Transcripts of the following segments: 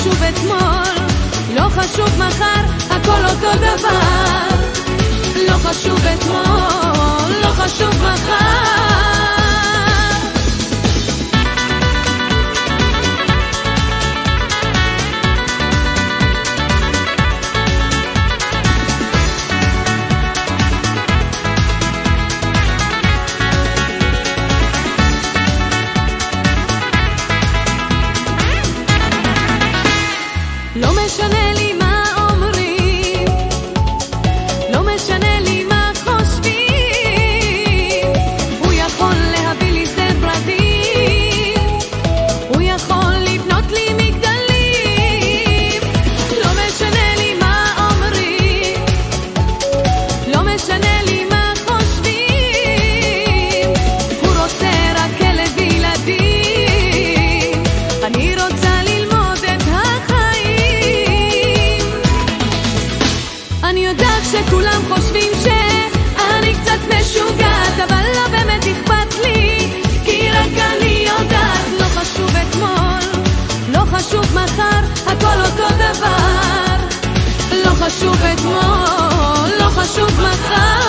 חשוב אתמול, לא חשוב מחר, הכל אותו דבר. לא חשוב אתמול, לא חשוב מחר. לא משנה לי מה אומרים, לא משנה לי מה חושבים. הוא יכול להביא לי זר פרטים, הוא יכול לבנות לי מגדלים. לא משנה לי מה אומרים, לא משנה לי מה חושבים. הוא רוצה רק כלב וילדים, אני רוצה שכולם חושבים שאני קצת משוגעת, אבל לא באמת אכפת לי, כי רק אני יודעת. לא חשוב אתמול, לא חשוב מחר, הכל אותו דבר. לא חשוב אתמול, לא חשוב מחר.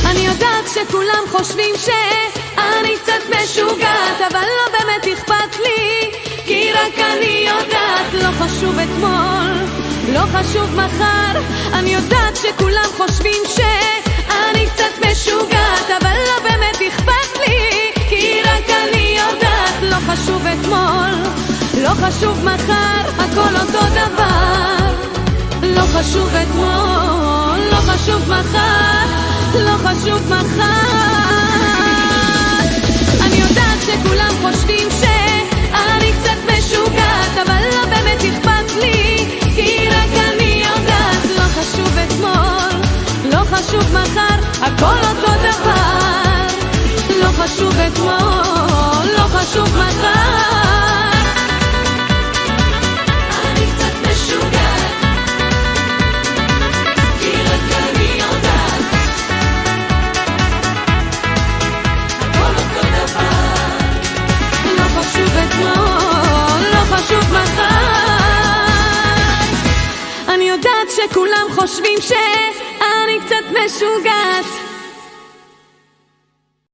אני יודעת שכולם חושבים שאני קצת משוגעת, אבל לא באמת אכפת לי, כי רק אני יודעת. לא חשוב אתמול, לא חשוב מחר. אני יודעת שכולם חושבים שאני קצת משוגעת, אבל לא באמת אכפת לי, כי רק אני יודעת. לא חשוב אתמול, לא חשוב מחר, הכל אותו דבר. לא חשוב אתמול, לא חשוב מחר, לא חשוב מחר. אני יודעת שכולם חושבים שאני קצת משוגעת, אבל לא באמת אכפת לי, כי רק אני יודעת. לא חשוב אתמול, לא חשוב מחר, הכל אותו דבר. לא חשוב אתמול, לא חשוב מחר. אני קצת משוגעת, כי רק אני יודעת. הכל אותו דבר. לא חשוב אתמול, לא חשוב מחר. אני יודעת שכולם חושבים שאני קצת משוגעת,